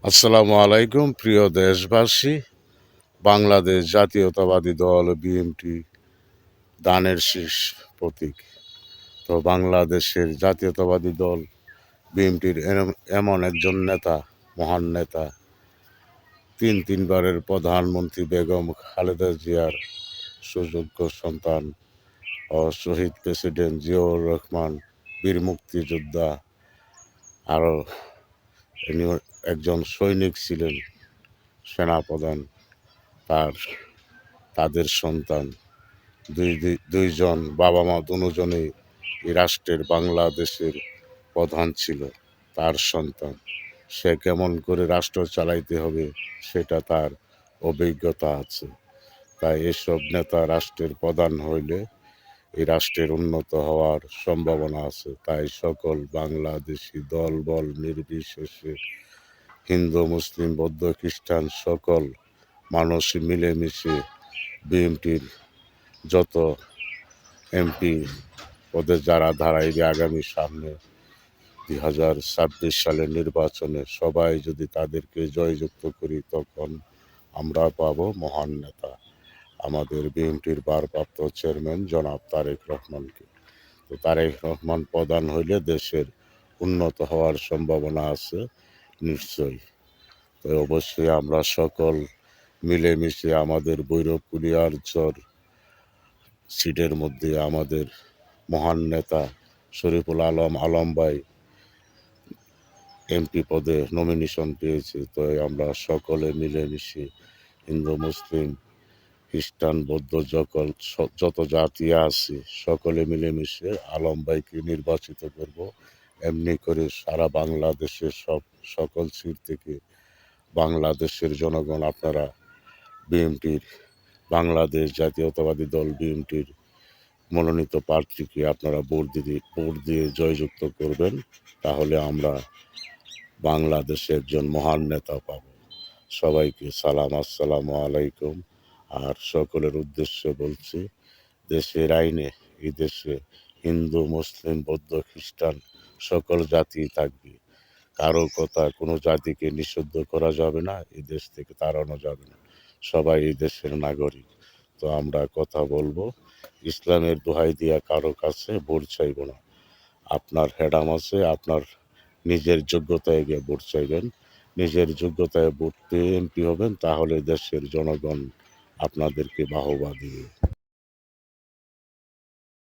আসসালামু আলাইকুম প্রিয় দেশবাসী। বাংলাদেশ জাতীয়তাবাদী দল বিএনপি দানের শীষ প্রতীক। তো বাংলাদেশের জাতীয়তাবাদী দল বিএনপির এমন একজন নেতা, মহান নেতা, তিনবারের প্রধানমন্ত্রী বেগম খালেদা জিয়ার সুযোগ্য সন্তান ও শহীদ প্রেসিডেন্ট জিয়াউর রহমান, বীর মুক্তিযোদ্ধা, আরও ইনি একজন সৈনিক ছিলেন, সেনাপ্রধান। তাদের সন্তান দুইজন, বাবা মা দুজনেই এই রাষ্ট্রের, বাংলাদেশের প্রধান ছিল। তার সন্তান, সে কেমন করে রাষ্ট্র চালাইতে হবে সেটা তার অভিজ্ঞতা আছে। তাই এসব নেতা রাষ্ট্রের প্রধান হইলে এই রাষ্ট্রের উন্নত হওয়ার সম্ভাবনা আছে। তাই সকল বাংলাদেশি দল বল নির্বিশেষে, হিন্দু মুসলিম বৌদ্ধ খ্রিস্টান সকল মানুষ মিলেমিশে বিএনপির যত এমপি পদে যারা দাঁড়াইবে আগামী সামনে 2026 সালের নির্বাচনে, সবাই যদি তাদেরকে জয়যুক্ত করি, তখন আমরা পাবো মহান নেতা, আমাদের বিএনপির ভারপ্রাপ্ত চেয়ারম্যান জনাব তারেক রহমানকে। তো তারেক রহমান প্রধান হইলে দেশের উন্নত হওয়ার সম্ভাবনা আছে নিশ্চয়ই। তো অবশ্যই আমরা সকল মিলেমিশে আমাদের ভৈরব কুলিয়ারচর সিটের মধ্যে আমাদের মহান নেতা শরীফুল আলম আলম ভাই এমপি পদে নমিনেশন পেয়েছে। তো আমরা সকলে মিলেমিশে হিন্দু মুসলিম খ্রিস্টান বৌদ্ধ যত জাতি আছে সকলে মিলেমিশে আলম ভাইকে নির্বাচিত করব। এমনি করে সারা বাংলাদেশের সকল সিট থেকে বাংলাদেশের জনগণ আপনারা বিএনপির, বাংলাদেশ জাতীয়তাবাদী দল বিএনপির মনোনীত প্রার্থীকে আপনারা ভোট দিয়ে জয়যুক্ত করবেন। তাহলে আমরা বাংলাদেশে একজন মহান নেতা পাব। সবাইকে সালাম, আসসালামু আলাইকুম। আর সকলের উদ্দেশ্যে বলছি, দেশের আইনে এই দেশে হিন্দু মুসলিম বৌদ্ধ খ্রিস্টান সকল জাতি থাকবে। কারো কথা কোনো জাতিকে নিষিদ্ধ করা যাবে না, এই দেশ থেকে তাড়ানো যাবে না। সবাই এই দেশের নাগরিক। তো আমরা কথা বলবো, ইসলামের দোহাই দিয়া কারো কাছে ভোট চাইব না। আপনার হেডাম আছে, আপনার নিজের যোগ্যতায় গিয়ে ভোট চাইবেন। নিজের যোগ্যতায় ভোট পেয়ে এমপি হবেন, তাহলে দেশের জনগণ আপনাদেরকে বাহবা দিবে।